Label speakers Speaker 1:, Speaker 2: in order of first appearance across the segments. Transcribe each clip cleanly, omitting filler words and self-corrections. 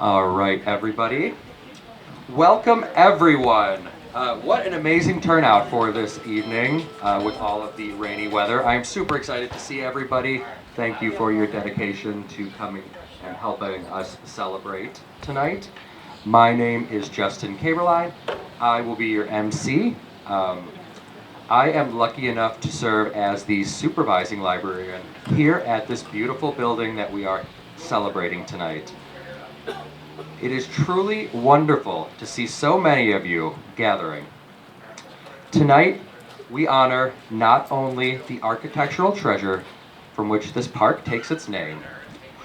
Speaker 1: All right, everybody. Welcome, everyone. What an amazing turnout for this evening with all of the rainy weather. I'm super excited to see everybody. Thank you for your dedication to coming and helping us celebrate tonight. My name is Justin Caberline. I will be your MC. I am lucky enough to serve as the supervising librarian here at this beautiful building that we are celebrating tonight. It is truly wonderful to see so many of you gathering. Tonight, we honor not only the architectural treasure from which this park takes its name.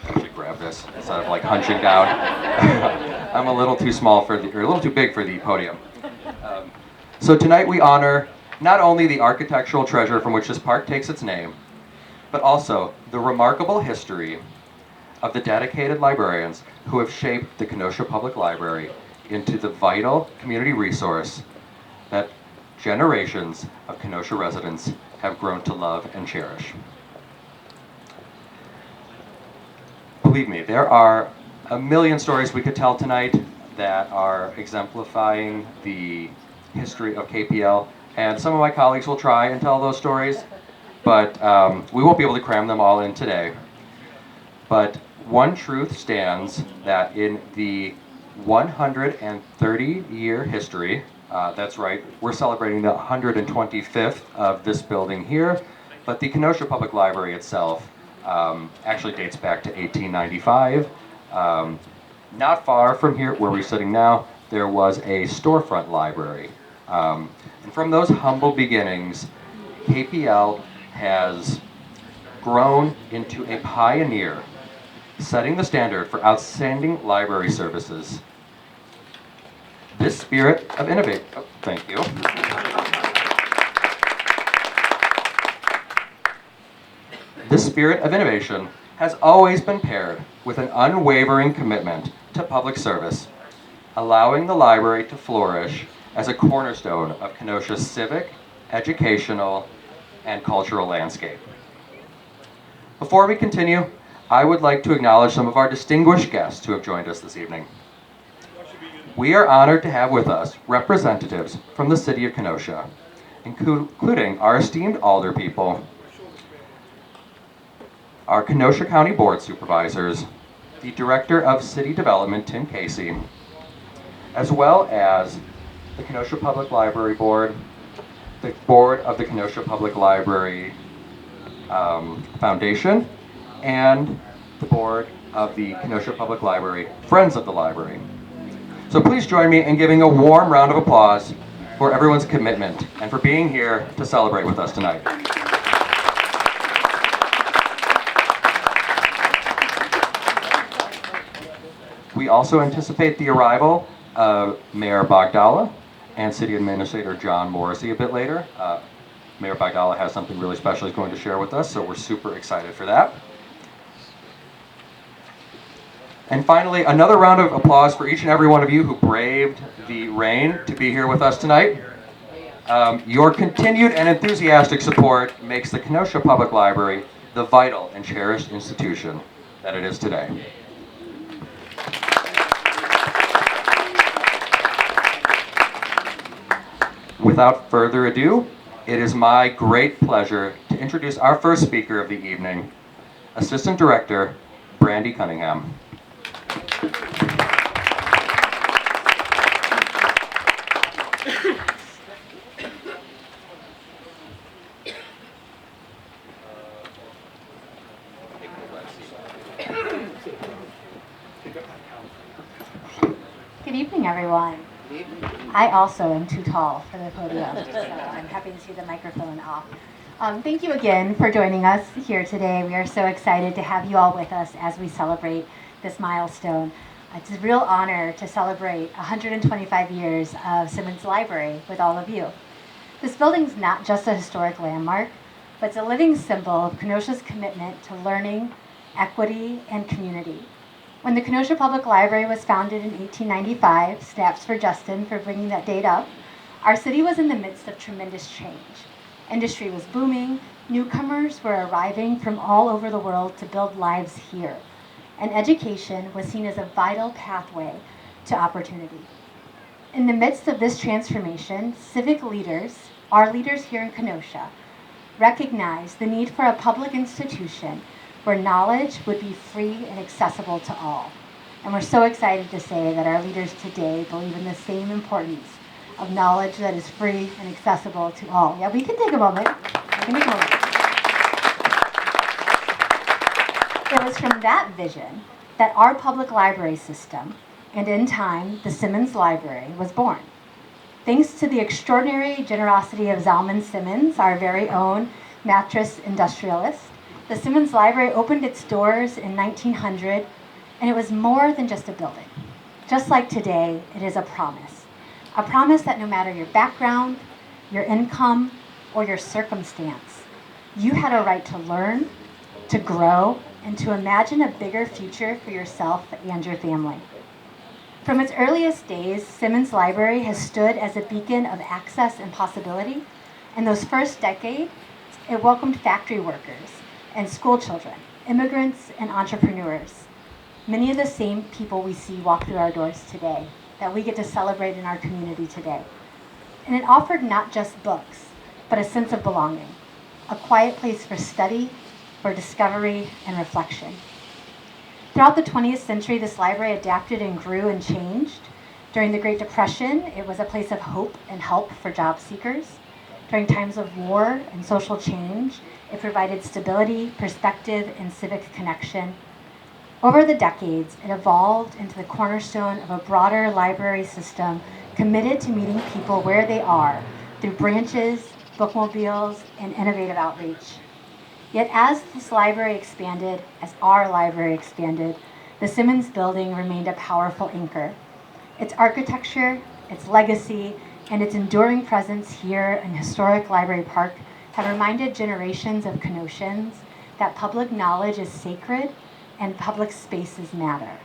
Speaker 1: I should grab this instead of like hunching down. I'm a little too small or a little too big for the podium. So tonight we honor not only the architectural treasure from which this park takes its name, but also the remarkable history of the dedicated librarians who have shaped the Kenosha Public Library into the vital community resource that generations of Kenosha residents have grown to love and cherish. Believe me, there are a million stories we could tell tonight that are exemplifying the history of KPL, and some of my colleagues will try and tell those stories, but we won't be able to cram them all in today. But one truth stands, that in the 130-year history, that's right, we're celebrating the 125th of this building here, but the Kenosha Public Library itself actually dates back to 1895. Not far from here, where we're sitting now, there was a storefront library. And from those humble beginnings, KPL has grown into a pioneer, setting the standard for outstanding library services. This spirit of innovation, thank you. This spirit of innovation has always been paired with an unwavering commitment to public service, allowing the library to flourish as a cornerstone of Kenosha's civic, educational, and cultural landscape. Before we continue, I would like to acknowledge some of our distinguished guests who have joined us this evening. We are honored to have with us representatives from the city of Kenosha, including our esteemed alder people, our Kenosha County Board Supervisors, the Director of City Development, Tim Casey, as well as the Kenosha Public Library Board, the Board of the Kenosha Public Library Foundation, and the board of the Kenosha Public Library, Friends of the Library. So please join me in giving a warm round of applause for everyone's commitment and for being here to celebrate with us tonight. We also anticipate the arrival of Mayor Bogdala and City Administrator John Morrissey a bit later. Mayor Bogdala has something really special he's going to share with us, so we're super excited for that. And finally, another round of applause for each and every one of you who braved the rain to be here with us tonight. Your continued and enthusiastic support makes the Kenosha Public Library the vital and cherished institution that it is today. Without further ado, it is my great pleasure to introduce our first speaker of the evening, Assistant Director Brandy Cunningham.
Speaker 2: Good evening, everyone. I also am too tall for the podium, so I'm happy to see the microphone off. Thank you again for joining us here today. We are so excited to have you all with us as we celebrate this milestone. It's a real honor to celebrate 125 years of Simmons Library with all of you. This building is not just a historic landmark, but it's a living symbol of Kenosha's commitment to learning, equity, and community. When the Kenosha Public Library was founded in 1895, snaps for Justin for bringing that date up, our city was in the midst of tremendous change. Industry was booming, newcomers were arriving from all over the world to build lives here. and education was seen as a vital pathway to opportunity. In the midst of this transformation, civic leaders, our leaders here in Kenosha, recognized the need for a public institution where knowledge would be free and accessible to all. And we're so excited to say that our leaders today believe in the same importance of knowledge that is free and accessible to all. Yeah, we can take a moment. We can take a moment. It was from that vision that our public library system, and in time, the Simmons Library, was born. Thanks to the extraordinary generosity of Zalman Simmons, our very own mattress industrialist, the Simmons Library opened its doors in 1900, and it was more than just a building. Just like today, it is a promise. A promise that no matter your background, your income, or your circumstance, you had a right to learn, to grow, and to imagine a bigger future for yourself and your family. From its earliest days, Simmons Library has stood as a beacon of access and possibility. In those first decades, it welcomed factory workers and school children, immigrants and entrepreneurs, many of the same people we see walk through our doors today, that we get to celebrate in our community today. And it offered not just books, but a sense of belonging, a quiet place for study, for discovery, and reflection. Throughout the 20th century, this library adapted and grew and changed. During the Great Depression, it was a place of hope and help for job seekers. During times of war and social change, it provided stability, perspective, and civic connection. Over the decades, it evolved into the cornerstone of a broader library system committed to meeting people where they are through branches, bookmobiles, and innovative outreach. Yet as this library expanded, as our library expanded, the Simmons building remained a powerful anchor. Its architecture, its legacy, and its enduring presence here in historic Library Park have reminded generations of Kenoshans that public knowledge is sacred and public spaces matter.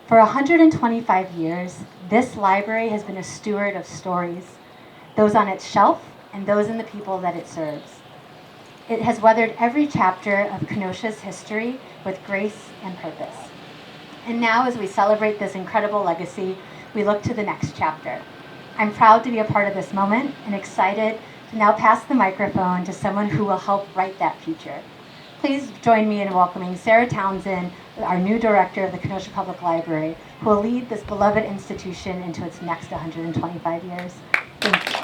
Speaker 2: For 125 years, this library has been a steward of stories, those on its shelf and those in the people that it serves. It has weathered every chapter of Kenosha's history with grace and purpose. And now, as we celebrate this incredible legacy, we look to the next chapter. I'm proud to be a part of this moment and excited to now pass the microphone to someone who will help write that future. Please join me in welcoming Sarah Townsend, our new director of the Kenosha Public Library, who will lead this beloved institution into its next 125 years. Thank you.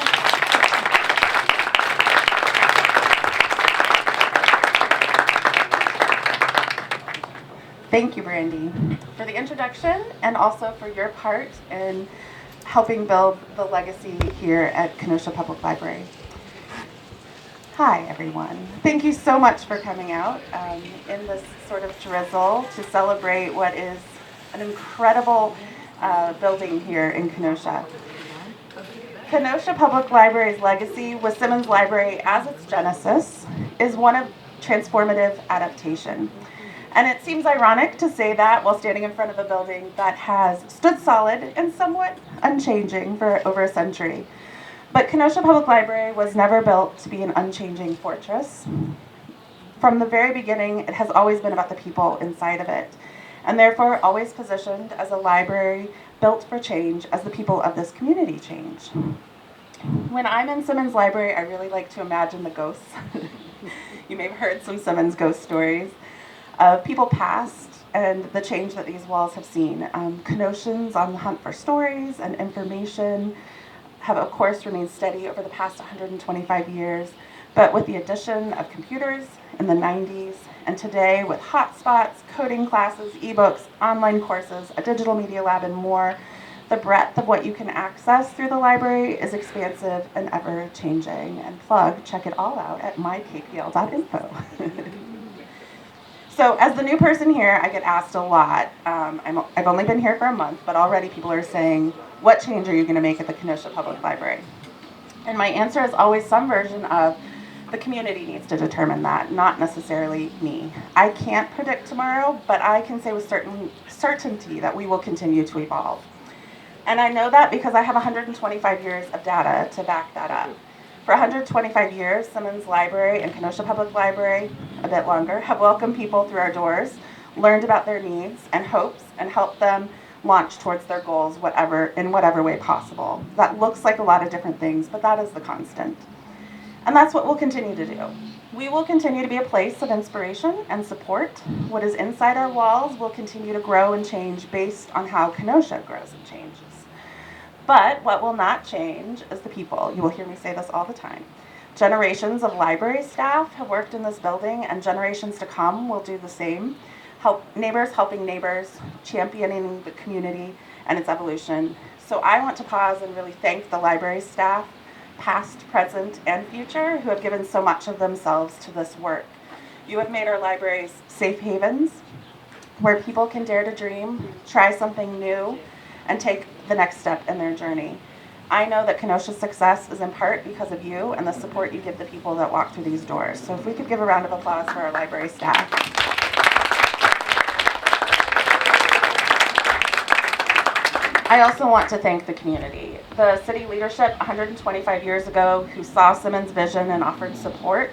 Speaker 3: Thank you, Brandy, for the introduction and also for your part in helping build the legacy here at Kenosha Public Library. Hi, everyone. Thank you so much for coming out in this sort of drizzle to celebrate what is an incredible building here in Kenosha. Kenosha Public Library's legacy with Simmons Library as its genesis is one of transformative adaptation. And it seems ironic to say that while standing in front of a building that has stood solid and somewhat unchanging for over a century. But Kenosha Public Library was never built to be an unchanging fortress. From the very beginning, it has always been about the people inside of it, and therefore always positioned as a library built for change as the people of this community change. When I'm in Simmons Library, I really like to imagine the ghosts. You may have heard some Simmons ghost stories of people past and the change that these walls have seen. Kenoshans on the hunt for stories and information have, of course, remained steady over the past 125 years, but with the addition of computers in the 90s, and today with hotspots, coding classes, ebooks, online courses, a digital media lab, and more, the breadth of what you can access through the library is expansive and ever-changing. And check it all out at mykpl.info. So as the new person here, I get asked a lot. I've only been here for a month, but already people are saying, what change are you going to make at the Kenosha Public Library? And my answer is always some version of, the community needs to determine that, not necessarily me. I can't predict tomorrow, but I can say with certainty that we will continue to evolve. And I know that because I have 125 years of data to back that up. For 125 years, Simmons Library and Kenosha Public Library, a bit longer, have welcomed people through our doors learned about their needs and hopes, and helped them launch towards their goals in whatever way possible. That looks like a lot of different things, but that is the constant. And that's what we'll continue to do. We will continue to be a place of inspiration and support. What is inside our walls will continue to grow and change based on how Kenosha grows and changes. But what will not change is the people. You will hear me say this all the time. Generations of library staff have worked in this building, and generations to come will do the same. Neighbors helping neighbors, championing the community and its evolution. So I want to pause and really thank the library staff, past, present, and future, who have given so much of themselves to this work. You have made our libraries safe havens where people can dare to dream, try something new, and take the next step in their journey. I know that Kenosha's success is in part because of you and the support you give the people that walk through these doors. So if we could give a round of applause for our library staff. I also want to thank the community. The city leadership 125 years ago who saw Simmons' vision and offered support,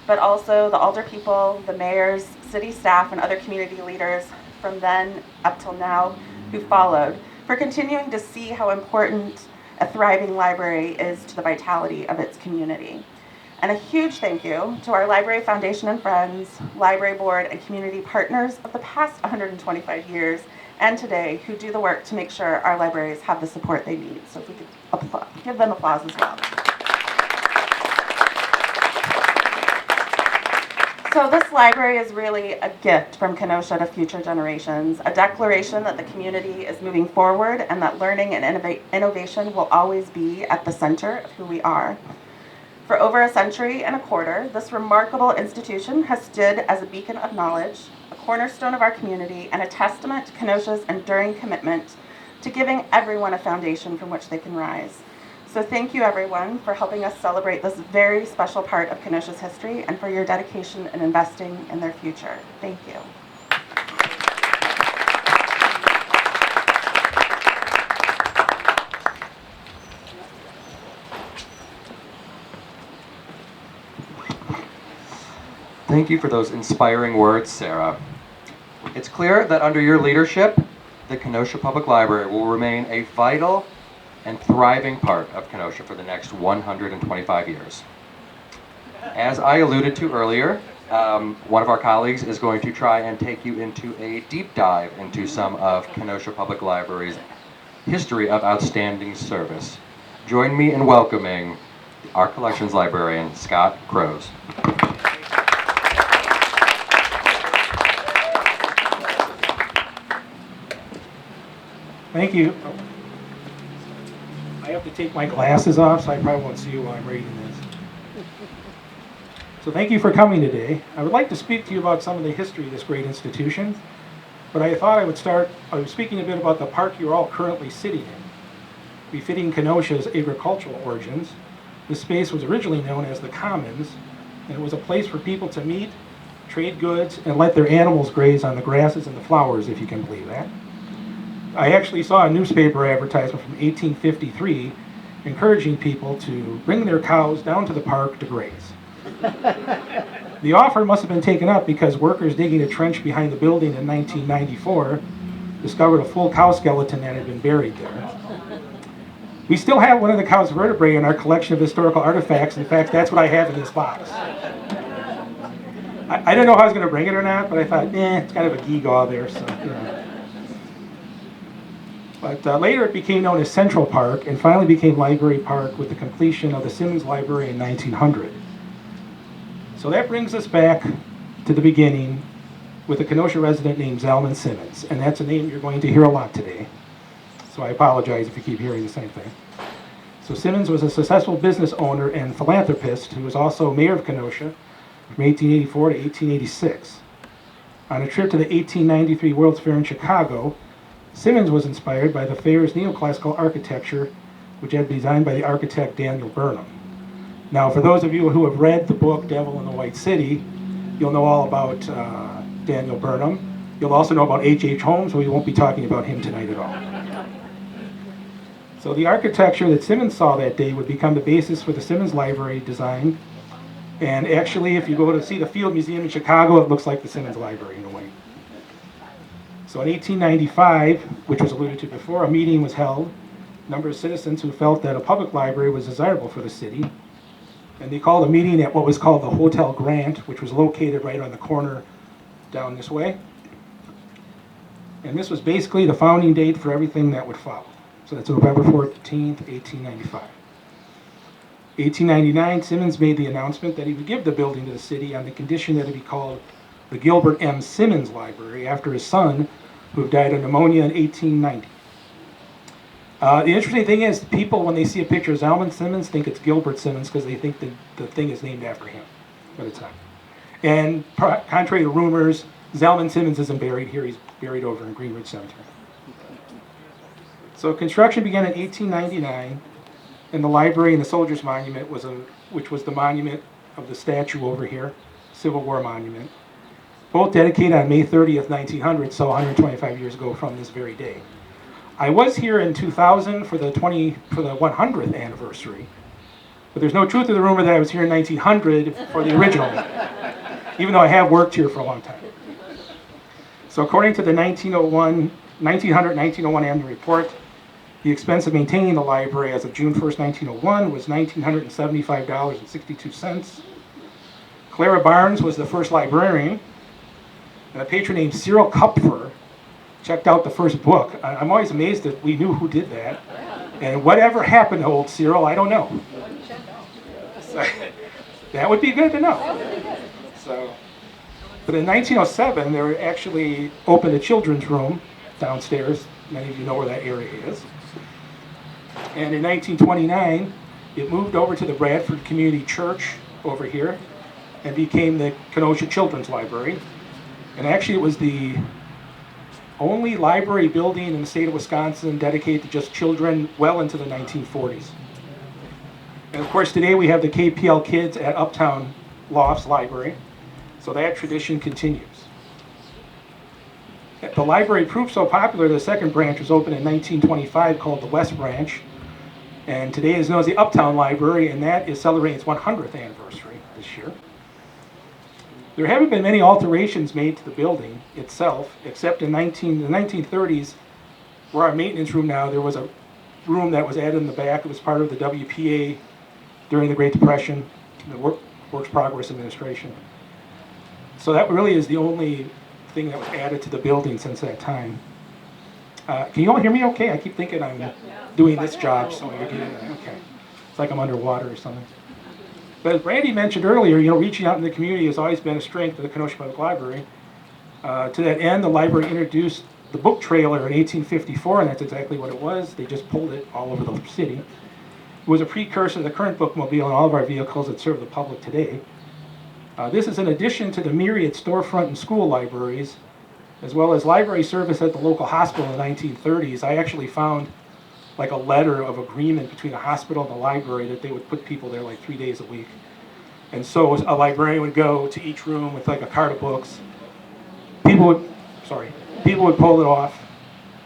Speaker 3: but also the alder people, the mayors, city staff, and other community leaders from then up till now who followed, for continuing to see how important a thriving library is to the vitality of its community. And a huge thank you to our Library Foundation and Friends, Library Board, and community partners of the past 125 years and today who do the work to make sure our libraries have the support they need. So if we could give them applause as well. So this library is really a gift from Kenosha to future generations, a declaration that the community is moving forward and that learning and innovation will always be at the center of who we are. For over a century and a quarter, this remarkable institution has stood as a beacon of knowledge, a cornerstone of our community, and a testament to Kenosha's enduring commitment to giving everyone a foundation from which they can rise. So thank you, everyone, for helping us celebrate this very special part of Kenosha's history and for your dedication in investing in their future. Thank you.
Speaker 1: Thank you for those inspiring words, Sarah. It's clear that under your leadership, the Kenosha Public Library will remain a vital and thriving part of Kenosha for the next 125 years. As I alluded to earlier, one of our colleagues is going to try and take you into a deep dive into some of Kenosha Public Library's history of outstanding service. Join me in welcoming our collections librarian, Scott Crows.
Speaker 4: Thank you. I have to take my glasses off, so I probably won't see you while I'm reading this. So thank you for coming today. I would like to speak to you about some of the history of this great institution, but I thought I would start by speaking a bit about the park you're all currently sitting in. Befitting Kenosha's agricultural origins, this space was originally known as the Commons, and it was a place for people to meet, trade goods, and let their animals graze on the grasses and the flowers, if you can believe that. I actually saw a newspaper advertisement from 1853 encouraging people to bring their cows down to the park to graze. The offer must have been taken up because workers digging a trench behind the building in 1994 discovered a full cow skeleton that had been buried there. We still have one of the cow's vertebrae in our collection of historical artifacts. In fact, that's what I have in this box. I didn't know if I was going to bring it or not, but I thought, it's kind of a gewgaw there, so, you know. But later it became known as Central Park and finally became Library Park with the completion of the Simmons Library in 1900. So that brings us back to the beginning with a Kenosha resident named Zalman Simmons, and that's a name you're going to hear a lot today. So I apologize if you keep hearing the same thing. So Simmons was a successful business owner and philanthropist who was also mayor of Kenosha from 1884 to 1886. On a trip to the 1893 World's Fair in Chicago, Simmons was inspired by the fair's neoclassical architecture, which had been designed by the architect Daniel Burnham. Now, for those of you who have read the book Devil in the White City, you'll know all about Daniel Burnham. You'll also know about H.H. Holmes, but we won't be talking about him tonight at all. So the architecture that Simmons saw that day would become the basis for the Simmons Library design. And actually, if you go to see the Field Museum in Chicago, it looks like the Simmons Library in a way. So in 1895, which was alluded to before, a meeting was held. A number of citizens who felt that a public library was desirable for the city. And they called a meeting at what was called the Hotel Grant, which was located right on the corner down this way. And this was basically the founding date for everything that would follow. So that's November 14th, 1895. 1899, Simmons made the announcement that he would give the building to the city on the condition that it be called the Gilbert M. Simmons Library, after his son, who had died of pneumonia in 1890. The interesting thing is, people, when they see a picture of Zalman Simmons, think it's Gilbert Simmons because they think the thing is named after him, but it's not. And contrary to rumors, Zalman Simmons isn't buried here, he's buried over in Greenridge Cemetery. So construction began in 1899, and the library and the Soldiers Monument which was the monument of the statue over here, Civil War monument, both dedicated on May 30th, 1900, so 125 years ago from this very day. I was here in 2000 for the 100th anniversary, but there's no truth to the rumor that I was here in 1900 for the original, even though I have worked here for a long time. So according to the 1900-1901 annual report, the expense of maintaining the library as of June 1st, 1901 was $1,975.62. Clara Barnes was the first librarian, and a patron named Cyril Kupfer checked out the first book. I'm always amazed that we knew who did that. And whatever happened to old Cyril, I don't know. So, that would be good to know. So, but in 1907, they actually opened a children's room downstairs. Many of you know where that area is. And in 1929, it moved over to the Bradford Community Church over here and became the Kenosha Children's Library. And actually, it was the only library building in the state of Wisconsin dedicated to just children well into the 1940s. And of course, today we have the KPL Kids at Uptown Lofts Library, so that tradition continues. The library proved so popular, the second branch was opened in 1925 called the West Branch, and today is known as the Uptown Library, and that is celebrating its 100th anniversary this year. There haven't been many alterations made to the building itself, except in the 1930s, where our maintenance room now, there was a room that was added in the back. It was part of the WPA during the Great Depression, the Works Progress Administration. So that really is the only thing that was added to the building since that time. Can you all hear me okay? I keep thinking I'm doing this job, so you're getting okay. It's like I'm underwater or something. But as Brandy mentioned earlier, reaching out in the community has always been a strength of the Kenosha Public Library. To that end, the library introduced the book trailer in 1854, and that's exactly what it was. They just pulled it all over the city. It was a precursor to the current bookmobile and all of our vehicles that serve the public today. This is in addition to the myriad storefront and school libraries, as well as library service at the local hospital in the 1930s. I actually found like a letter of agreement between the hospital and the library that they would put people there like 3 days a week. And so a librarian would go to each room with like a cart of books. People would pull it off,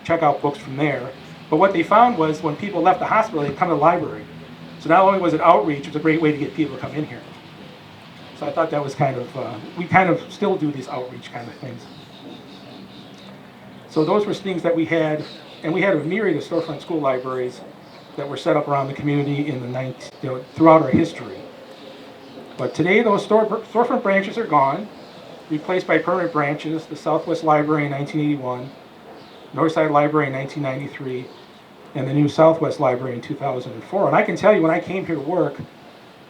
Speaker 4: check out books from there. But what they found was when people left the hospital, they'd come to the library. So not only was it outreach, it was a great way to get people to come in here. So I thought that was we kind of still do these outreach kind of things. So those were things that we had, and we had a myriad of storefront school libraries that were set up around the community in the throughout our history. But today those storefront branches are gone, replaced by permanent branches, the Southwest Library in 1981, Northside Library in 1993, and the new Southwest Library in 2004. And I can tell you, when I came here to work,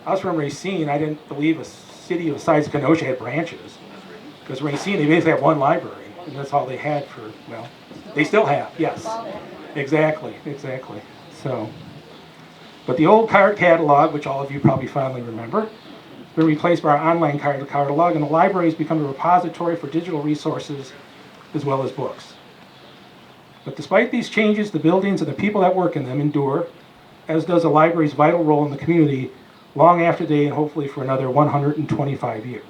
Speaker 4: I was from Racine. I didn't believe a city of the size of Kenosha had branches. Because Racine, they basically have one library, and that's all they had for, well, they still have, yes. Exactly. So, but the old card catalog, which all of you probably fondly remember, has been replaced by our online card catalog, and the library has become a repository for digital resources as well as books. But despite these changes, the buildings and the people that work in them endure, as does the library's vital role in the community long after today, and hopefully for another 125 years.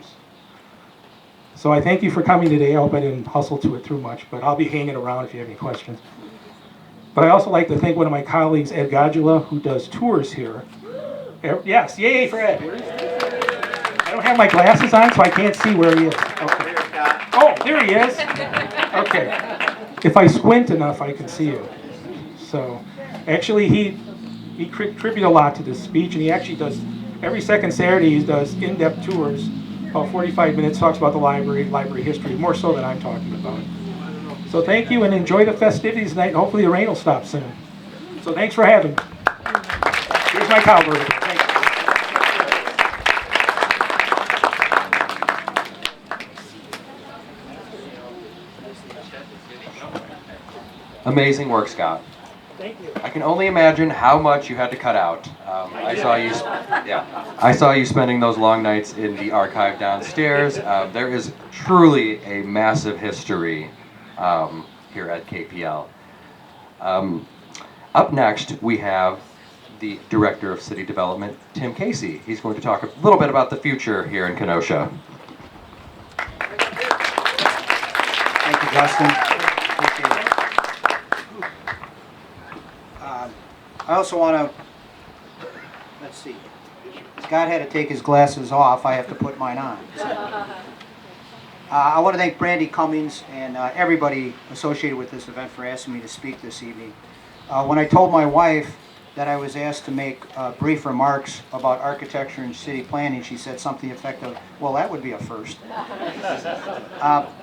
Speaker 4: So I thank you for coming today. I hope I didn't hustle to it too much, but I'll be hanging around if you have any questions. But I also like to thank one of my colleagues, Ed Godula, who does tours here. Yes, yay for Ed. I don't have my glasses on, so I can't see where he is. Okay. Oh, there he is. Okay. if I squint enough, I can see you. So, actually, he contributed a lot to this speech, and he actually does, every second Saturday, he does in-depth tours, about 45 minutes, talks about the library history, more so than I'm talking about. So thank you, and enjoy the festivities tonight, and hopefully the rain will stop soon. So thanks for having me. Here's my cowbird. Thank you.
Speaker 1: Amazing work, Scott.
Speaker 4: Thank you.
Speaker 1: I can only imagine how much you had to cut out. I saw you spending those long nights in the archive downstairs. There is truly a massive history here at KPL. Up next, we have the Director of City Development, Tim Casey. He's going to talk a little bit about the future here in Kenosha.
Speaker 5: Thank you, Justin. Appreciate it. I also want to, let's see, Scott had to take his glasses off. I have to put mine on. So, I want to thank Brandy Cummings and everybody associated with this event for asking me to speak this evening. When I told my wife that I was asked to make brief remarks about architecture and city planning, she said something effective, well, that would be a first.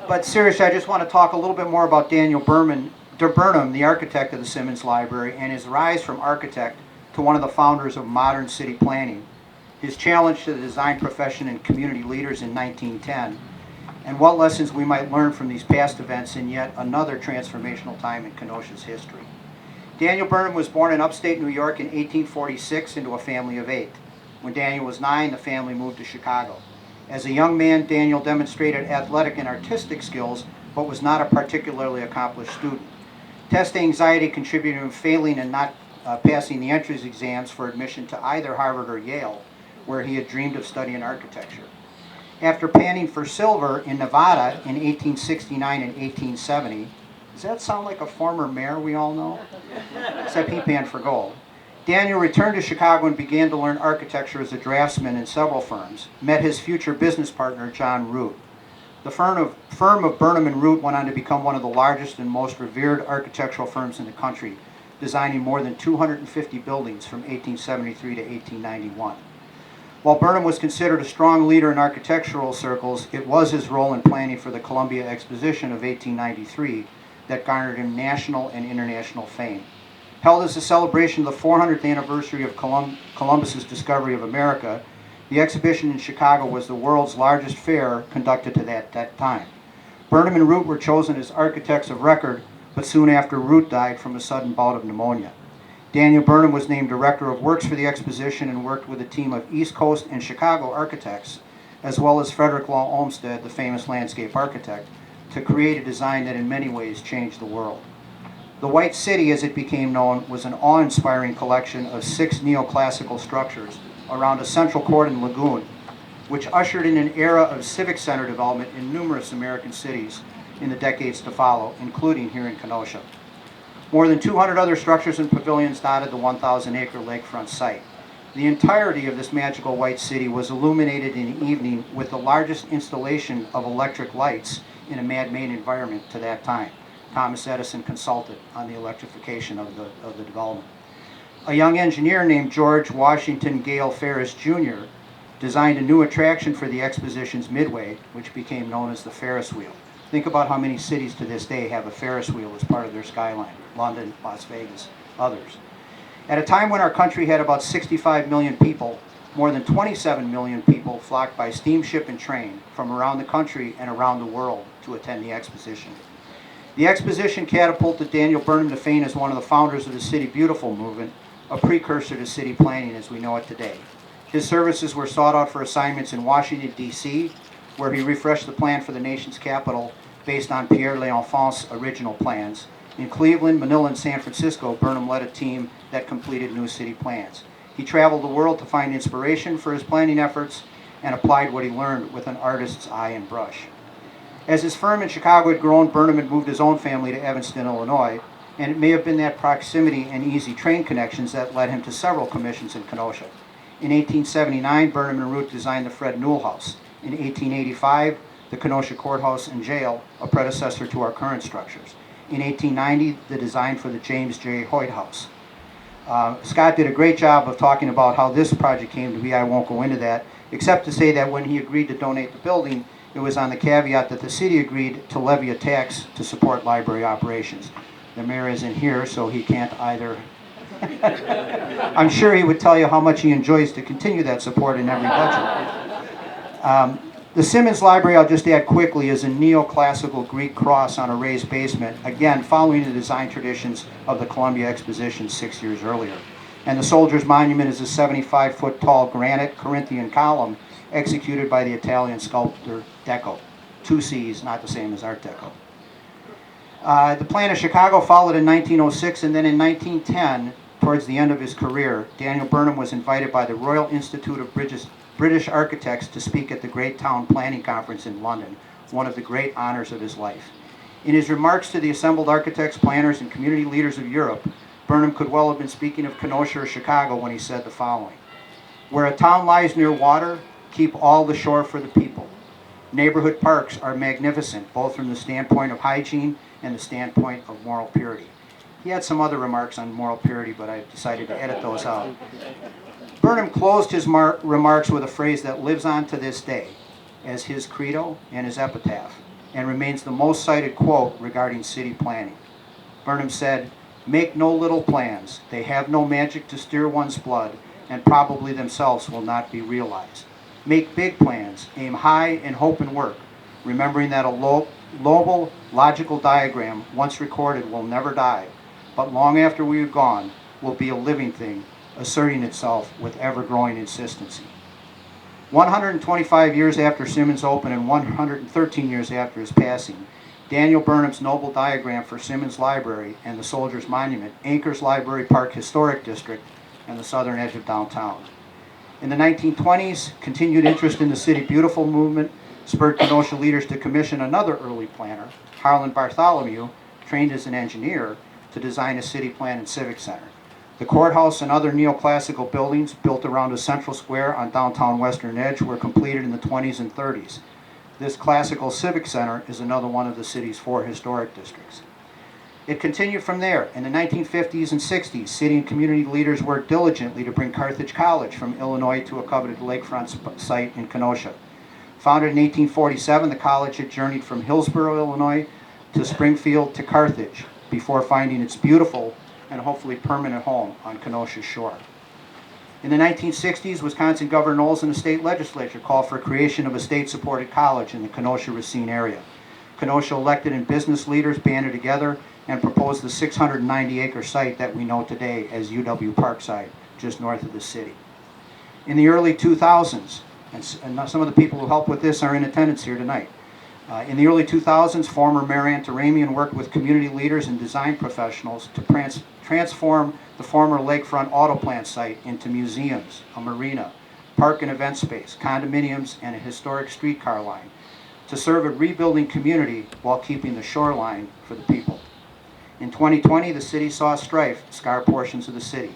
Speaker 5: But seriously, I just want to talk a little bit more about Daniel Burnham, the architect of the Simmons Library, and his rise from architect to one of the founders of modern city planning, his challenge to the design profession and community leaders in 1910, and what lessons we might learn from these past events in yet another transformational time in Kenosha's history. Daniel Burnham was born in upstate New York in 1846 into a family of 8. When Daniel was 9, the family moved to Chicago. As a young man, Daniel demonstrated athletic and artistic skills, but was not a particularly accomplished student. Test anxiety contributed to him failing and not passing the entrance exams for admission to either Harvard or Yale, where he had dreamed of studying architecture. After panning for silver in Nevada in 1869 and 1870, does that sound like a former mayor we all know? Except he panned for gold. Daniel returned to Chicago and began to learn architecture as a draftsman in several firms, met his future business partner, John Root. The firm of Burnham and Root went on to become one of the largest and most revered architectural firms in the country, designing more than 250 buildings from 1873 to 1891. While Burnham was considered a strong leader in architectural circles, it was his role in planning for the Columbia Exposition of 1893 that garnered him national and international fame. Held as a celebration of the 400th anniversary of Columbus's discovery of America, the exhibition in Chicago was the world's largest fair conducted to that time. Burnham and Root were chosen as architects of record, but soon after Root died from a sudden bout of pneumonia. Daniel Burnham was named Director of Works for the exposition and worked with a team of East Coast and Chicago architects, as well as Frederick Law Olmsted, the famous landscape architect, to create a design that in many ways changed the world. The White City, as it became known, was an awe-inspiring collection of 6 neoclassical structures around a central court and lagoon, which ushered in an era of civic center development in numerous American cities in the decades to follow, including here in Kenosha. More than 200 other structures and pavilions dotted the 1,000-acre lakefront site. The entirety of this magical White City was illuminated in the evening with the largest installation of electric lights in a man-made environment to that time. Thomas Edison consulted on the electrification of the development. A young engineer named George Washington Gale Ferris Jr. designed a new attraction for the exposition's midway, which became known as the Ferris wheel. Think about how many cities to this day have a Ferris wheel as part of their skyline: London, Las Vegas, others. At a time when our country had about 65 million people, more than 27 million people flocked by steamship and train from around the country and around the world to attend the exposition. The exposition catapulted Daniel Burnham to fame as one of the founders of the City Beautiful movement, a precursor to city planning as we know it today. His services were sought out for assignments in Washington, D.C., where he refreshed the plan for the nation's capital based on Pierre L'Enfant's original plans. In Cleveland, Manila, and San Francisco, Burnham led a team that completed new city plans. He traveled the world to find inspiration for his planning efforts and applied what he learned with an artist's eye and brush. As his firm in Chicago had grown, Burnham had moved his own family to Evanston, Illinois, and it may have been that proximity and easy train connections that led him to several commissions in Kenosha. In 1879, Burnham and Root designed the Fred Newell House. In 1885, the Kenosha Courthouse and Jail, a predecessor to our current structures. In 1890, the design for the James J. Hoyt House. Scott did a great job of talking about how this project came to be. I won't go into that, except to say that when he agreed to donate the building, it was on the caveat that the city agreed to levy a tax to support library operations. The mayor isn't here, so he can't either. I'm sure he would tell you how much he enjoys to continue that support in every budget. The Simmons Library, I'll just add quickly, is a neoclassical Greek cross on a raised basement, again following the design traditions of the Columbia Exposition 6 years earlier. And the Soldiers' Monument is a 75-foot tall granite Corinthian column executed by the Italian sculptor Deco. Two C's, not the same as Art Deco. The plan of Chicago followed in 1906, and then in 1910, towards the end of his career, Daniel Burnham was invited by the Royal Institute of British Architects to speak at the Great Town Planning Conference in London, one of the great honors of his life. In his remarks to the assembled architects, planners, and community leaders of Europe, Burnham could well have been speaking of Kenosha or Chicago when he said the following: "Where a town lies near water, keep all the shore for the people. Neighborhood parks are magnificent, both from the standpoint of hygiene and the standpoint of moral purity." He had some other remarks on moral purity, but I decided to edit those out. Burnham closed his remarks with a phrase that lives on to this day as his credo and his epitaph, and remains the most cited quote regarding city planning. Burnham said, "Make no little plans. They have no magic to steer one's blood, and probably themselves will not be realized. Make big plans, aim high, and hope and work, remembering that a global logical diagram, once recorded, will never die, but long after we are gone, will be a living thing, asserting itself with ever-growing insistency." 125 years after Simmons opened and 113 years after his passing, Daniel Burnham's noble diagram for Simmons Library and the Soldiers' Monument anchors Library Park Historic District and the southern edge of downtown. In the 1920s, continued interest in the City Beautiful movement spurred Kenosha leaders to commission another early planner, Harlan Bartholomew, trained as an engineer, to design a city plan and civic center. The courthouse and other neoclassical buildings built around a central square on downtown Western Edge were completed in the 20s and 30s. This classical civic center is another one of the city's 4 historic districts. It continued from there. In the 1950s and 60s, city and community leaders worked diligently to bring Carthage College from Illinois to a coveted lakefront site in Kenosha. Founded in 1847, the college had journeyed from Hillsborough, Illinois, to Springfield to Carthage before finding its beautiful and hopefully permanent home on Kenosha's shore. In the 1960s, Wisconsin Governor Knowles and the state legislature called for creation of a state-supported college in the Kenosha-Racine area. Kenosha elected and business leaders banded together and proposed the 690-acre site that we know today as UW Parkside, just north of the city. In the early 2000s, and some of the people who helped with this are in attendance here tonight. In the early 2000s, former Mayor Antaramian worked with community leaders and design professionals to transform the former lakefront auto plant site into museums, a marina, park and event space, condominiums, and a historic streetcar line to serve a rebuilding community while keeping the shoreline for the people. In 2020, the city saw strife scar portions of the city.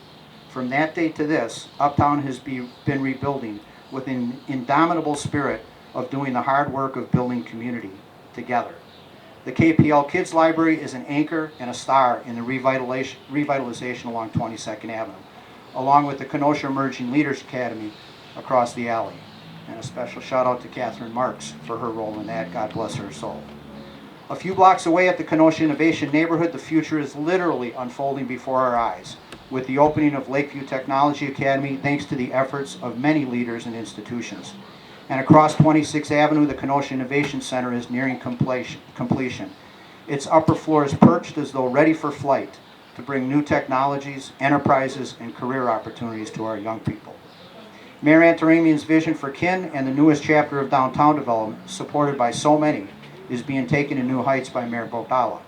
Speaker 5: From that day to this, Uptown has been rebuilding with an indomitable spirit of doing the hard work of building community together. The KPL Kids Library is an anchor and a star in the revitalization along 22nd Avenue, along with the Kenosha Emerging Leaders Academy across the alley. And a special shout out to Catherine Marks for her role in that. God bless her soul. A few blocks away at the Kenosha Innovation Neighborhood, the future is literally unfolding before our eyes, with the opening of Lakeview Technology Academy thanks to the efforts of many leaders and institutions. And across 26th Avenue, the Kenosha Innovation Center is nearing completion. Its upper floor is perched as though ready for flight to bring new technologies, enterprises, and career opportunities to our young people. Mayor Antaramian's vision for Kin and the newest chapter of downtown development, supported by so many, is being taken to new heights by Mayor Bogdala.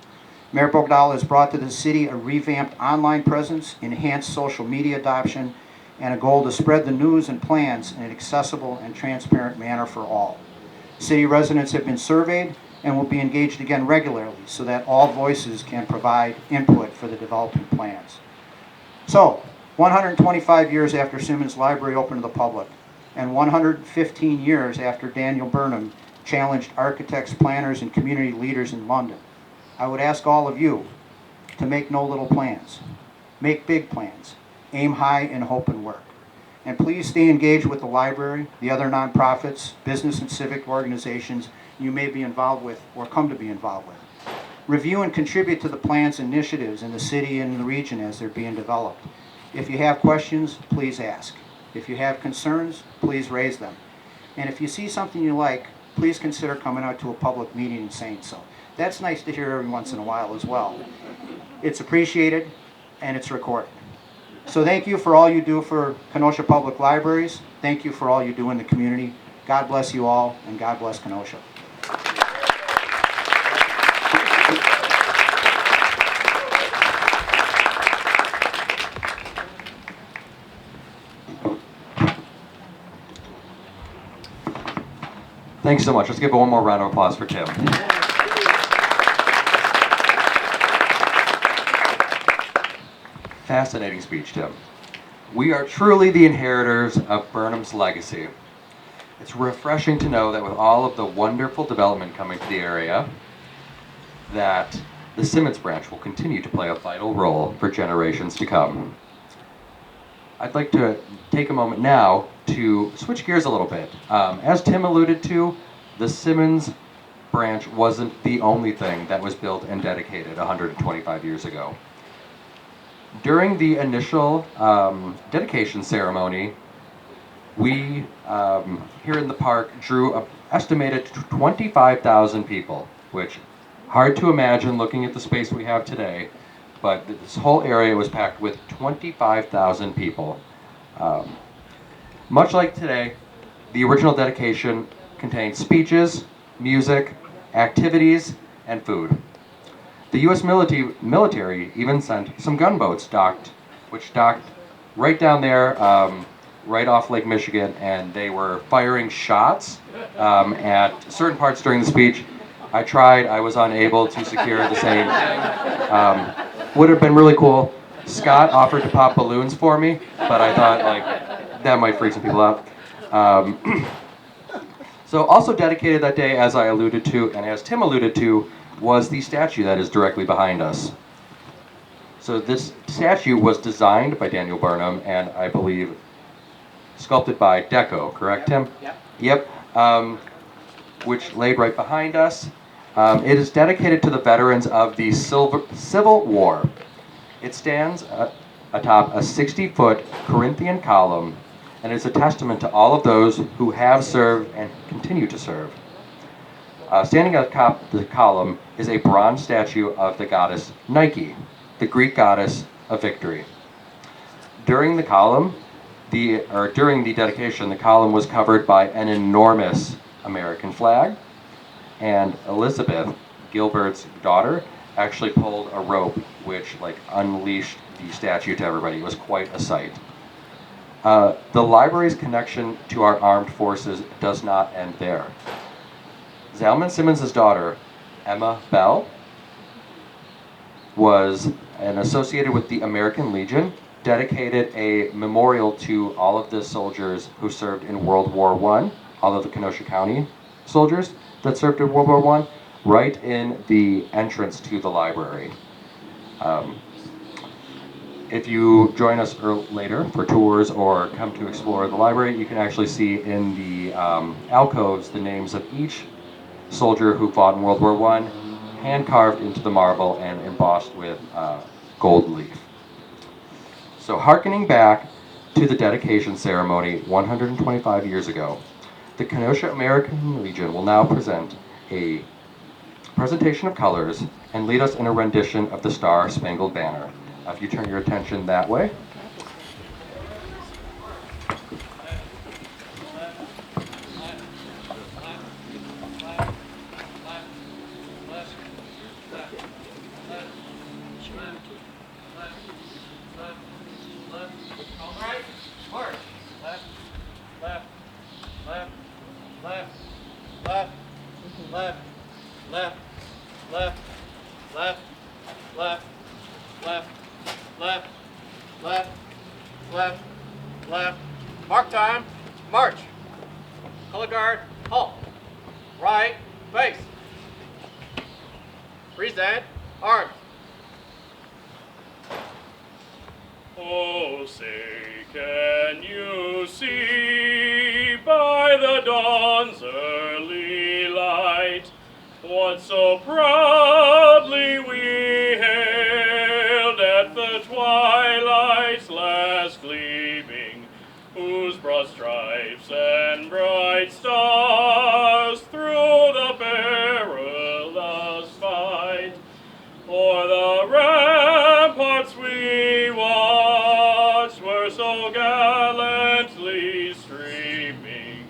Speaker 5: Mayor Bogdala has brought to the city a revamped online presence, enhanced social media adoption, and a goal to spread the news and plans in an accessible and transparent manner for all. City residents have been surveyed and will be engaged again regularly so that all voices can provide input for the developing plans. So, 125 years after Simmons Library opened to the public, and 115 years after Daniel Burnham challenged architects, planners, and community leaders in London, I would ask all of you to make no little plans. Make big plans. Aim high and hope and work. And please stay engaged with the library, the other nonprofits, business and civic organizations you may be involved with or come to be involved with. Review and contribute to the plans and initiatives in the city and the region as they're being developed. If you have questions, please ask. If you have concerns, please raise them. And if you see something you like, please consider coming out to a public meeting and saying so. That's nice to hear every once in a while as well. It's appreciated and it's recorded. So thank you for all you do for Kenosha Public Libraries. Thank you for all you do in the community. God bless you all, and God bless Kenosha.
Speaker 1: Thanks so much. Let's give one more round of applause for Tim. Fascinating speech, Tim. We are truly the inheritors of Burnham's legacy. It's refreshing to know that with all of the wonderful development coming to the area, that the Simmons branch will continue to play a vital role for generations to come. I'd like to take a moment now to switch gears a little bit. As Tim alluded to, the Simmons branch wasn't the only thing that was built and dedicated 125 years ago. During the initial dedication ceremony, we here in the park drew an estimated 25,000 people, which hard to imagine looking at the space we have today, but this whole area was packed with 25,000 people. Much like today, the original dedication contained speeches, music, activities, and food. The U.S. military even sent some gunboats which docked right down there, right off Lake Michigan, and they were firing shots at certain parts during the speech. I tried, I was unable to secure the same. Would have been really cool. Scott offered to pop balloons for me, but I thought that might freak some people out. So also dedicated that day, as I alluded to, and as Tim alluded to, was the statue that is directly behind us. So this statue was designed by Daniel Burnham and I believe sculpted by Deco, correct, Tim? Yep. Which laid right behind us. It is dedicated to the veterans of the Civil War. It stands atop a 60-foot Corinthian column and is a testament to all of those who have served and continue to serve. Standing atop the column is a bronze statue of the goddess Nike, the Greek goddess of victory. During the dedication, the column was covered by an enormous American flag, and Elizabeth, Gilbert's daughter, actually pulled a rope which unleashed the statue to everybody. It was quite a sight. The library's connection to our armed forces does not end there. Zalman Simmons' daughter, Emma Bell, was associated with the American Legion, dedicated a memorial to all of the soldiers who served in World War I, all of the Kenosha County soldiers that served in World War I, right in the entrance to the library. If you join us later for tours or come to explore the library, you can actually see in the alcoves the names of each soldier who fought in World War I, hand-carved into the marble and embossed with gold leaf. So hearkening back to the dedication ceremony 125 years ago, the Kenosha American Legion will now present a presentation of colors and lead us in a rendition of the Star-Spangled Banner. If you turn your attention that way.
Speaker 6: Left. Mark time. March. Color guard. Halt. Right. Face. Present. Arms.
Speaker 7: Oh, say, can you see by the dawn's early light what so proudly we hailed at the twilight's last gleaming, whose broad stripes and bright stars through the perilous fight o'er the ramparts we watched were so gallantly streaming,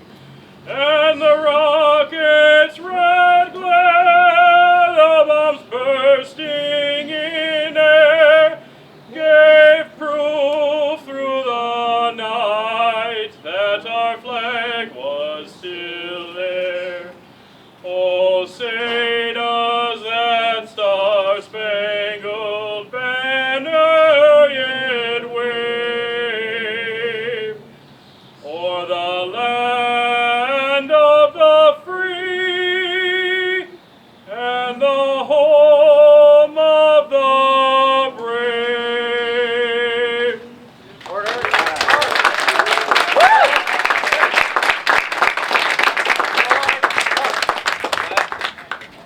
Speaker 7: and the rocket's red glare, the bombs bursting in air, gave proof through the night that our flag was still there. Oh, say does that star-spangled banner yet wave o'er the land of the free and the home of the brave?
Speaker 6: Order.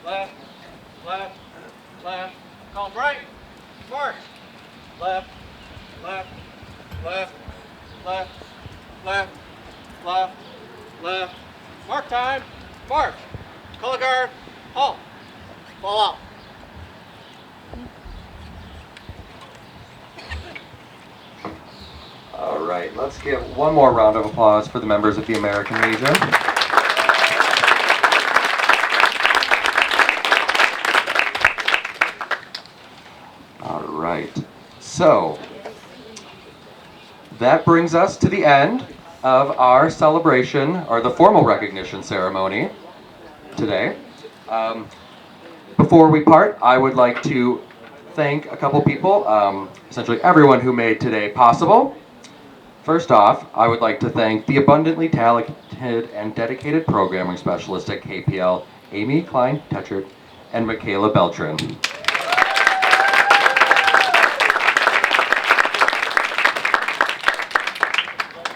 Speaker 6: Left, left, left. Calm right. March. Left, left, left, left, left, left, left. Mark time. March. Color guard. Halt. Fall out.
Speaker 1: All right, let's give one more round of applause for the members of the American Legion. All right, so that brings us to the end of our celebration, or the formal recognition ceremony today. Before we part, I would like to thank a couple people, essentially everyone who made today possible. First off, I would like to thank the abundantly talented and dedicated programming specialists at KPL, Amy Klein-Tetchert and Michaela Beltran.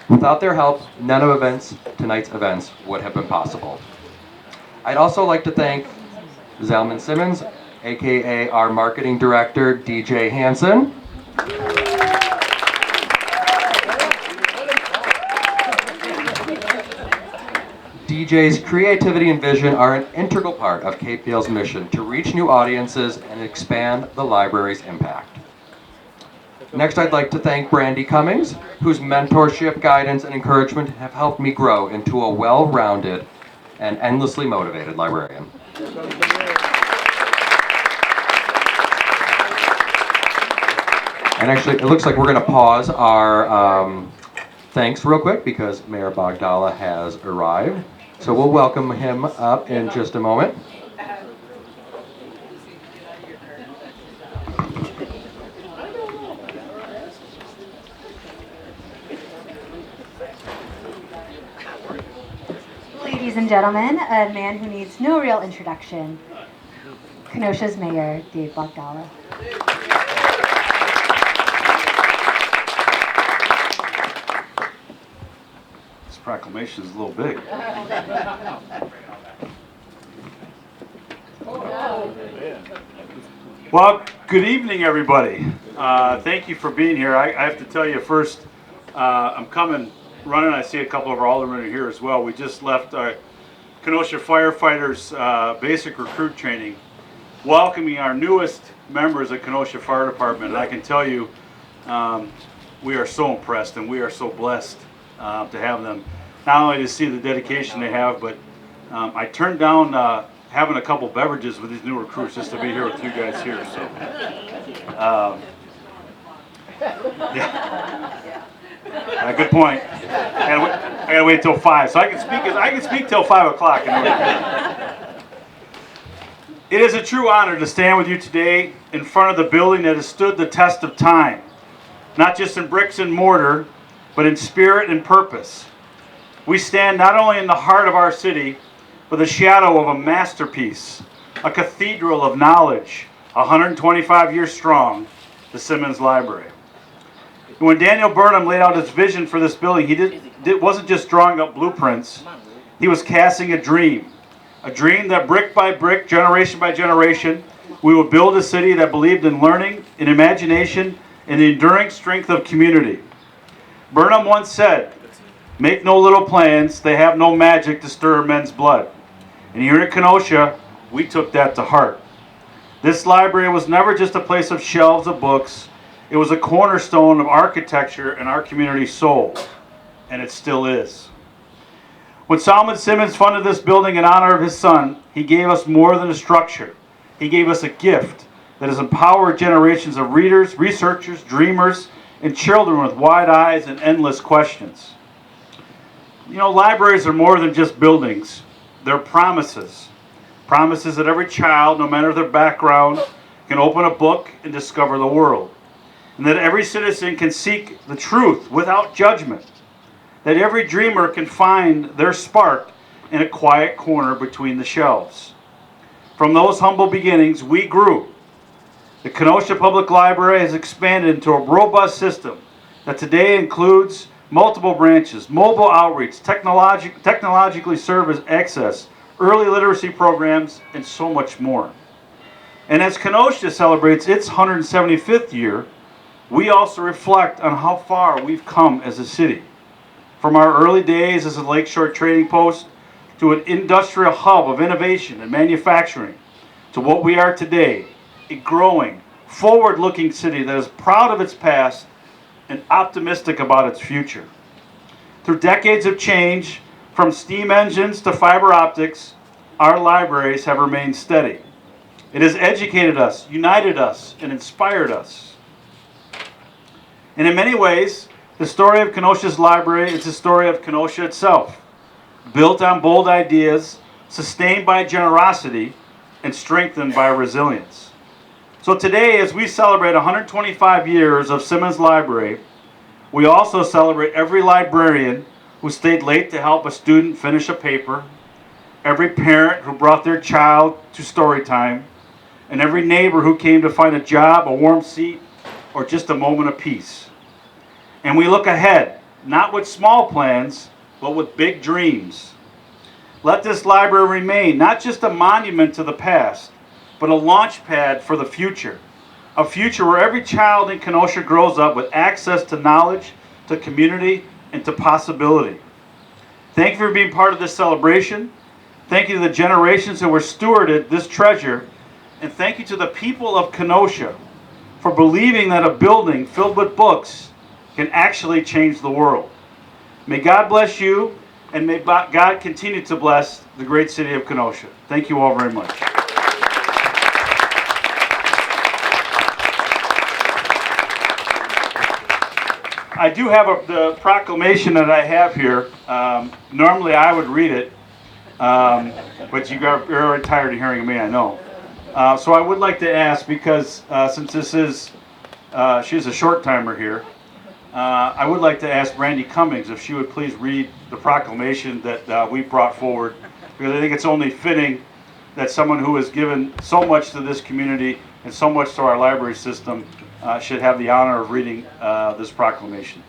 Speaker 1: Without their help, none of tonight's events would have been possible. I'd also like to thank Zalman Simmons, aka our marketing director, DJ Hansen. DJ's creativity and vision are an integral part of KPL's mission to reach new audiences and expand the library's impact. Next, I'd like to thank Brandy Cummings, whose mentorship, guidance, and encouragement have helped me grow into a well-rounded and endlessly motivated librarian. And actually, it looks like we're going to pause our thanks real quick because Mayor Bogdala has arrived. So we'll welcome him up in just a moment.
Speaker 2: Ladies and gentlemen, a man who needs no real introduction, Kenosha's Mayor, Dave Bogdala.
Speaker 8: This proclamation is a little big. Well, good evening, everybody. Thank you for being here. I have to tell you first, I'm running. I see a couple of our aldermen are here as well. We just left our Kenosha firefighters basic recruit training, welcoming our newest members of Kenosha Fire Department. And I can tell you, we are so impressed and we are so blessed to have them. Not only to see the dedication they have, but I turned down having a couple beverages with these new recruits just to be here with you guys here. So, yeah. Good point. I gotta wait till 5, so I can speak till 5 o'clock. It is a true honor to stand with you today in front of the building that has stood the test of time, not just in bricks and mortar, but in spirit and purpose. We stand not only in the heart of our city, but the shadow of a masterpiece, a cathedral of knowledge, 125 years strong, the Simmons Library. When Daniel Burnham laid out his vision for this building, he wasn't just drawing up blueprints, he was casting a dream that brick by brick, generation by generation, we would build a city that believed in learning, in imagination, and the enduring strength of community. Burnham once said, "Make no little plans, they have no magic to stir men's blood." And here in Kenosha, we took that to heart. This library was never just a place of shelves of books, it was a cornerstone of architecture and our community's soul, and it still is. When Solomon Simmons funded this building in honor of his son, he gave us more than a structure. He gave us a gift that has empowered generations of readers, researchers, dreamers, and children with wide eyes and endless questions. You know, libraries are more than just buildings. They're promises. Promises that every child, no matter their background, can open a book and discover the world. And that every citizen can seek the truth without judgment. That every dreamer can find their spark in a quiet corner between the shelves. From those humble beginnings, we grew. The Kenosha Public Library has expanded into a robust system that today includes multiple branches, mobile outreach, technologically service access, early literacy programs, and so much more. And as Kenosha celebrates its 175th year, we also reflect on how far we've come as a city. From our early days as a lakeshore trading post to an industrial hub of innovation and manufacturing, to what we are today, a growing, forward-looking city that is proud of its past and optimistic about its future. Through decades of change, from steam engines to fiber optics, our libraries have remained steady. It has educated us, united us, and inspired us. And in many ways, the story of Kenosha's library is the story of Kenosha itself, built on bold ideas, sustained by generosity, and strengthened by resilience. So today, as we celebrate 125 years of Simmons Library, we also celebrate every librarian who stayed late to help a student finish a paper, every parent who brought their child to story time, and every neighbor who came to find a job, a warm seat, or just a moment of peace. And we look ahead, not with small plans, but with big dreams. Let this library remain not just a monument to the past, but a launch pad for the future. A future where every child in Kenosha grows up with access to knowledge, to community, and to possibility. Thank you for being part of this celebration. Thank you to the generations who were stewarded this treasure. And thank you to the people of Kenosha for believing that a building filled with books can actually change the world. May God bless you, and may God continue to bless the great city of Kenosha. Thank you all very much. I do have the proclamation that I have here. Normally I would read it, but you're already tired of hearing me, I know. So I would like to ask, because since this is, she's a short timer here, I would like to ask Brandy Cummings if she would please read the proclamation that we brought forward, because I think it's only fitting that someone who has given so much to this community and so much to our library system should have the honor of reading this proclamation.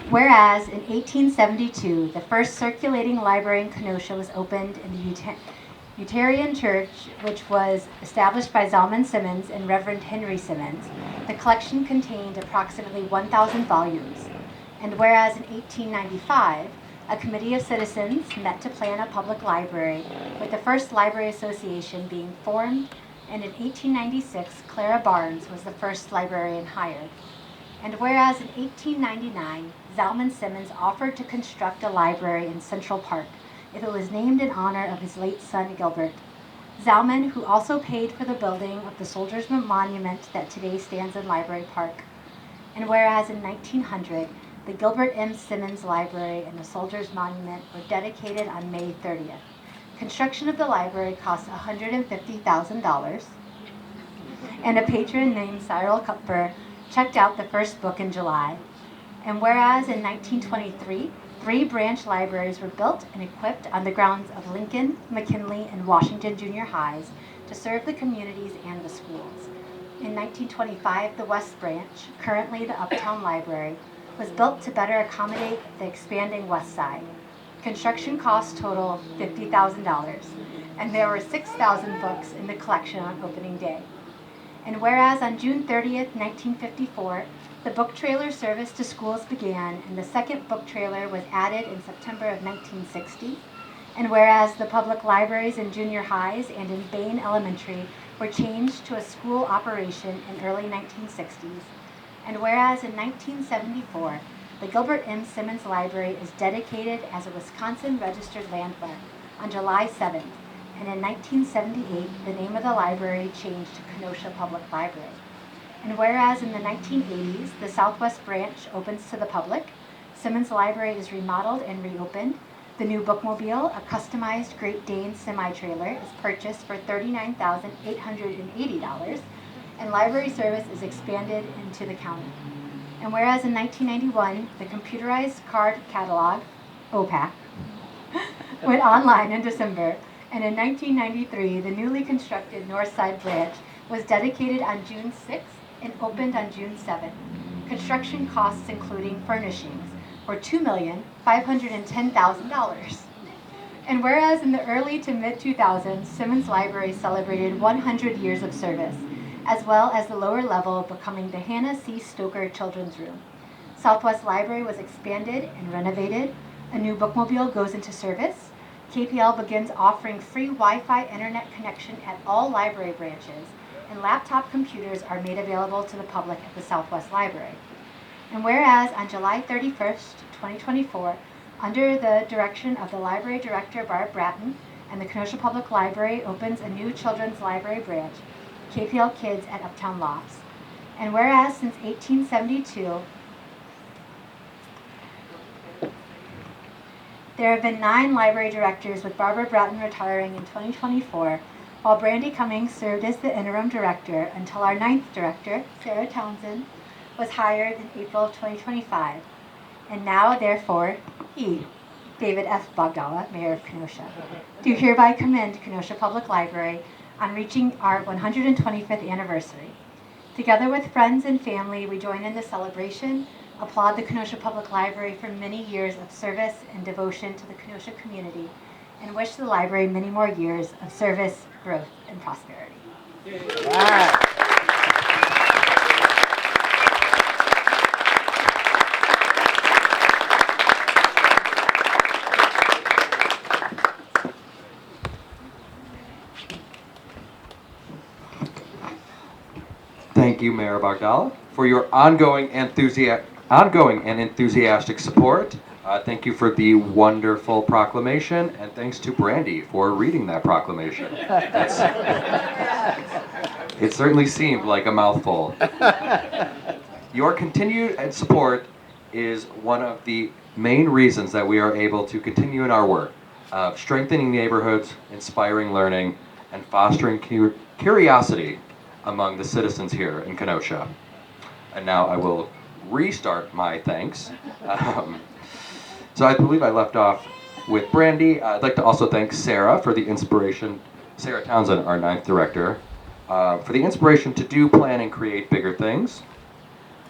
Speaker 2: Whereas in 1872, the first circulating library in Kenosha was opened in the Unitarian Church, which was established by Zalman Simmons and Reverend Henry Simmons. The collection contained approximately 1,000 volumes. And whereas in 1895, a committee of citizens met to plan a public library, with the first library association being formed, and in 1896, Clara Barnes was the first librarian hired. And whereas in 1899, Zalman Simmons offered to construct a library in Central Park if it was named in honor of his late son, Gilbert. Zalman, who also paid for the building of the Soldiers' Monument that today stands in Library Park. And whereas in 1900, the Gilbert M. Simmons Library and the Soldiers' Monument were dedicated on May 30th. Construction of the library cost $150,000, and a patron named Cyril Kupfer checked out the first book in July. And whereas in 1923, 3 branch libraries were built and equipped on the grounds of Lincoln, McKinley, and Washington junior highs to serve the communities and the schools. In 1925, the West Branch, currently the Uptown Library, was built to better accommodate the expanding West Side. Construction costs total $50,000, and there were 6,000 books in the collection on opening day. And whereas on June 30th, 1954, the book trailer service to schools began, and the second book trailer was added in September of 1960, and whereas the public libraries in junior highs and in Bain Elementary were changed to a school operation in early 1960s, and whereas in 1974, the Gilbert M. Simmons Library is dedicated as a Wisconsin registered landmark on July 7th, and in 1978, the name of the library changed to Kenosha Public Library. And whereas in the 1980s, the Southwest Branch opens to the public, Simmons Library is remodeled and reopened, the new bookmobile, a customized Great Dane semi-trailer, is purchased for $39,880, and library service is expanded into the county. And whereas in 1991, the computerized card catalog, OPAC, went online in December, and in 1993, the newly constructed North Side Branch was dedicated on June 6th and opened on June 7th. Construction costs, including furnishings, were $2,510,000. And whereas in the early to mid-2000s, Simmons Library celebrated 100 years of service, as well as the lower level becoming the Hannah C. Stoker Children's Room. Southwest Library was expanded and renovated, a new bookmobile goes into service, KPL begins offering free Wi-Fi internet connection at all library branches, and laptop computers are made available to the public at the Southwest Library. And whereas on July 31st, 2024, under the direction of the Library Director Barb Bratton, and the Kenosha Public Library opens a new children's library branch, KPL Kids at Uptown Lofts. And whereas since 1872, there have been 9 library directors, with Barbara Bratton retiring in 2024, while Brandy Cummings served as the interim director until our 9th director, Sarah Townsend, was hired in April of 2025. And now, therefore, he, David F. Bogdala, Mayor of Kenosha, do hereby commend Kenosha Public Library on reaching our 125th anniversary. Together with friends and family, we join in the celebration, applaud the Kenosha Public Library for many years of service and devotion to the Kenosha community, and wish the library many more years of service, growth, and prosperity.
Speaker 6: Wow.
Speaker 1: Thank you, Mayor Bogdala, for your ongoing and enthusiastic support. Thank you for the wonderful proclamation, and thanks to Brandy for reading that proclamation. It certainly seemed like a mouthful. Your continued support is one of the main reasons that we are able to continue in our work of strengthening neighborhoods, inspiring learning, and fostering curiosity among the citizens here in Kenosha. And now I will restart my thanks. So I believe I left off with Brandy. I'd like to also thank Sarah for the inspiration, Sarah Townsend, our 9th director, for the inspiration to do, plan, and create bigger things.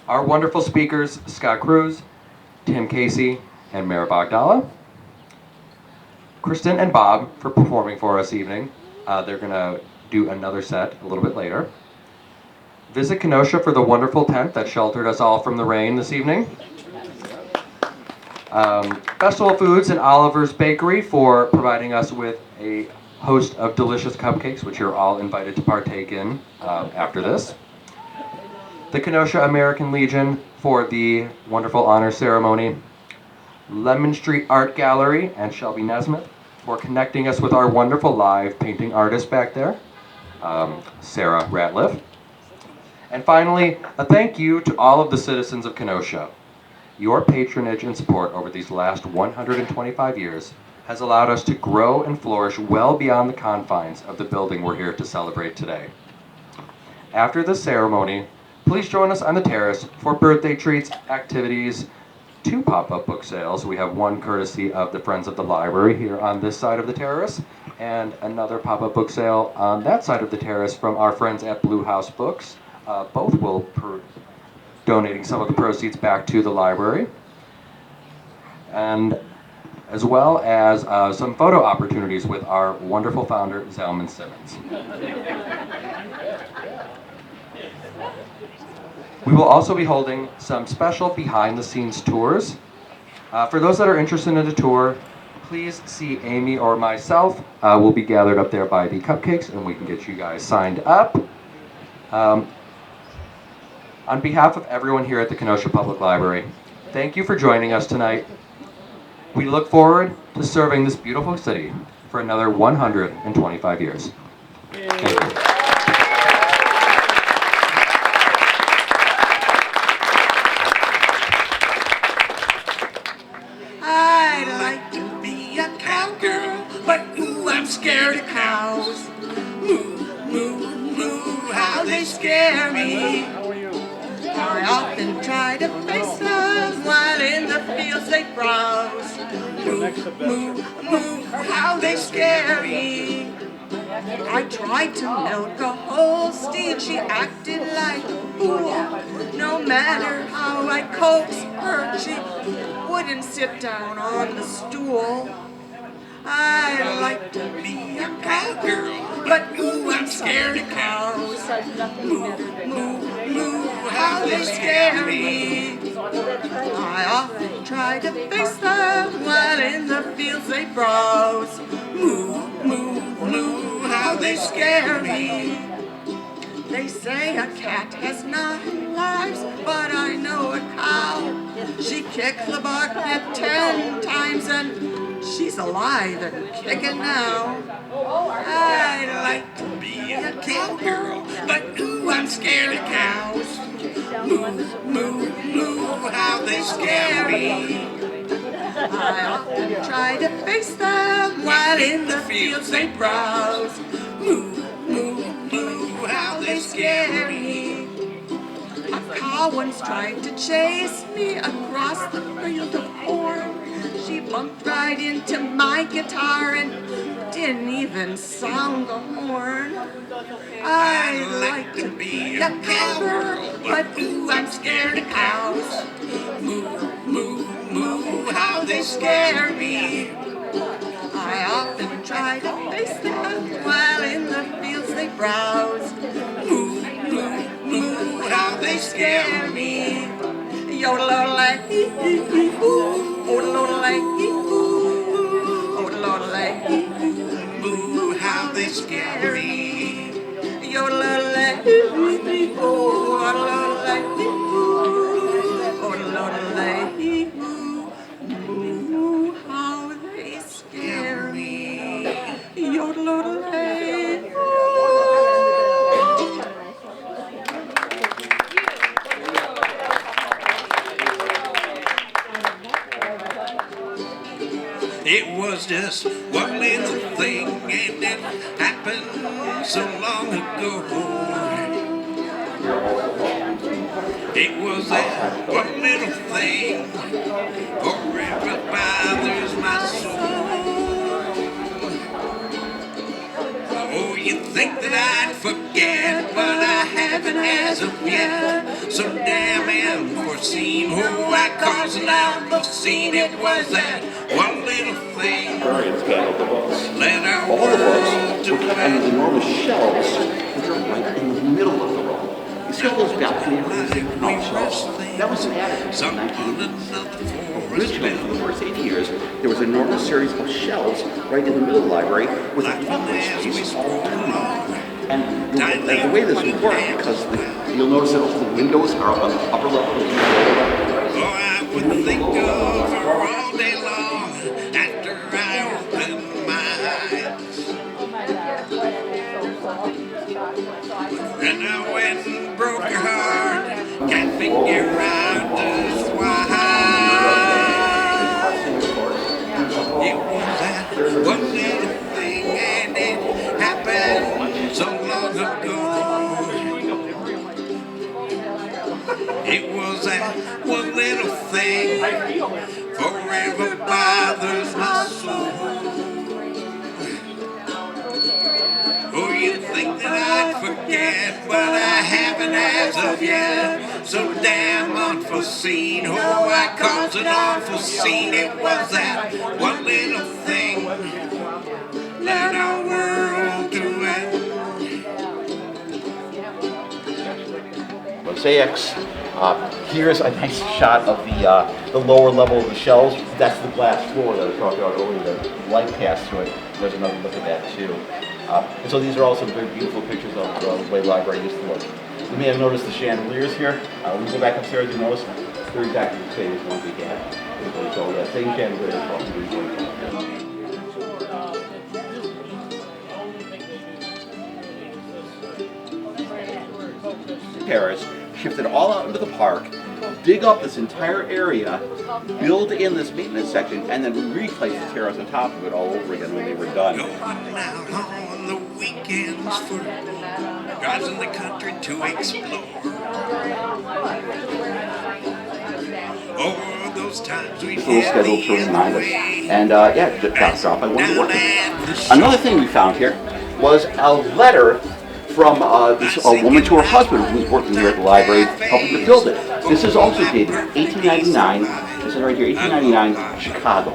Speaker 1: Our wonderful speakers, Scott Cruz, Tim Casey, and Mayor Bogdala. Kristen and Bob for performing for us evening. They're gonna do another set a little bit later. Visit Kenosha for the wonderful tent that sheltered us all from the rain this evening. Festival Foods and Oliver's Bakery for providing us with a host of delicious cupcakes, which you're all invited to partake in after this. The Kenosha American Legion for the wonderful honor ceremony. Lemon Street Art Gallery and Shelby Nesmith for connecting us with our wonderful live painting artist back there, Sarah Ratliff. And finally, a thank you to all of the citizens of Kenosha. Your patronage and support over these last 125 years has allowed us to grow and flourish well beyond the confines of the building we're here to celebrate today. After the ceremony, please join us on the terrace for birthday treats, activities, 2 pop-up book sales. We have one courtesy of the Friends of the Library here on this side of the terrace, and another pop-up book sale on that side of the terrace from our friends at Blue House Books. Both will donating some of the proceeds back to the library, and as well as some photo opportunities with our wonderful founder, Zalman Simmons. We will also be holding some special behind-the-scenes tours. For those that are interested in a tour, please see Amy or myself. We'll be gathered up there by the cupcakes, and we can get you guys signed up. On behalf of everyone here at the Kenosha Public Library, thank you for joining us tonight. We look forward to serving this beautiful city for another 125 years. Thank you.
Speaker 9: I'd like to be a cowgirl, but ooh, I'm scared of cows. Moo, moo, moo, how they scare me. I often try to face them while in the fields they browse. Moo, moo, moo, how they scare me. I tried to milk a whole steed, she acted like a fool. No matter how I coaxed her, she wouldn't sit down on the stool. I'd like to be a cowgirl, but ooh, I'm scared of cows. Moo, moo, moo, how they scare me. I often try to face them while in the fields they browse. Moo, moo, moo, how they scare me. They say a cat has 9 lives, but I know a cow. She kicked the bucket 10 times and she's alive and kicking now. I'd like to be a cowgirl, but ooh, I'm scared of cows. Moo, moo, moo, how they scare me. I often try to face them while in the fields they browse. Moo, moo, moo, how they scare me. A cow once tried to chase me across the field of corn. She bumped right into my guitar and didn't even sound the horn. I'd like to be a cowgirl, but ooh, I'm scared of cows. Moo, moo, moo, how they scare me. I often try to face them while in the fields they browse. Moo, moo, moo, how they scare me. Yodel-odel-ay, ooh, odel-odel-ay, ooh, odel-odel-ay, moo, how they scare me. Yodel-odel-ay, ooh, odel-odel-ay, ooh, odel-odel-ay, moo, how they scare me. Yodel-odel-ay,
Speaker 10: It was just one little thing and it happened so long ago. It was that one little thing forever bothers my soul. Oh, you think that I'd forget, but I haven't as of yet. So damn unforeseen, oh, I caused an unforeseen. It was that one little thing.
Speaker 11: Librarians handled the books.
Speaker 10: Let our
Speaker 11: All the
Speaker 10: world
Speaker 11: books were kept on these enormous shelves, which are right in the middle of the room. You see all those balcony rooms and all shelves? That was added in 1980s. Originally, for the first 80 years, there was an enormous series of shelves right in the middle of the library with a library space all around. And the way this would work, because you'll notice that all the windows are up on the upper level of the library.
Speaker 10: Oh, I would think of her all day long after I opened my eyes. And I went and broke her heart, can't figure out just why. It was that one little thing and it happened so long ago. It was that one little thing forever bothers my soul. Oh, you think that I'd forget, but I haven't as of yet. So damn unforeseen, oh, I caused an awful scene. It was that one little thing. Let our world do it.
Speaker 11: Mosaics. Here's a nice shot of the lower level of the shelves. That's the glass floor that I talked about earlier. The light passed through it. There's another look at that too. And so these are also very beautiful pictures of the way the library used to look. You may have noticed the chandeliers here. When you go back upstairs, you notice they're exactly the same as the ones we had. So that same chandelier is Paris, shifted all out into the park, dig up this entire area, build in this maintenance section, and then replace the terrace on top of it all over again when they were done.
Speaker 10: Going out on the weekends for drives in the country to explore. Oh, those times we
Speaker 11: This little schedule to remind us. And yeah, drop by one of the workers. Another thing we found here was a letter from a woman to her husband who was working here at the library helping to build it. This is also dated 1899, this is right here, 1899, Chicago.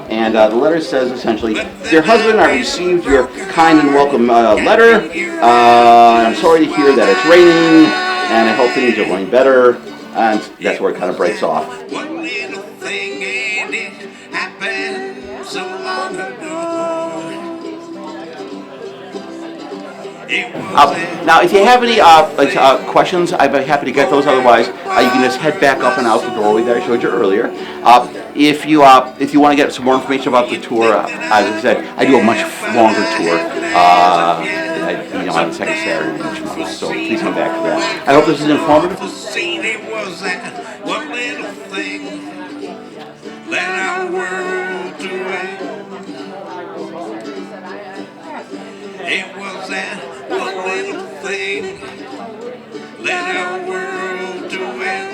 Speaker 11: And the letter says essentially, "Dear husband, I received your kind and welcome letter. I'm sorry to hear that it's raining, and I hope things are going better." And that's where it kind of breaks off.
Speaker 10: One little thing and it happened so long ago.
Speaker 11: Now, if you have any questions, I'd be happy to get those. Otherwise, you can just head back up and out the doorway that I showed you earlier. If you want to get some more information about the tour, as I said, I do a much longer tour. On the second Saturday of each month, so please come back to that. I hope this is informative.
Speaker 10: It was that one little thing. Let our world do it. It was that one little thing. Let our world do it.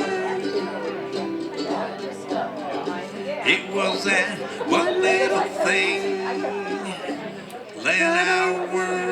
Speaker 10: It was that one little thing. Let our world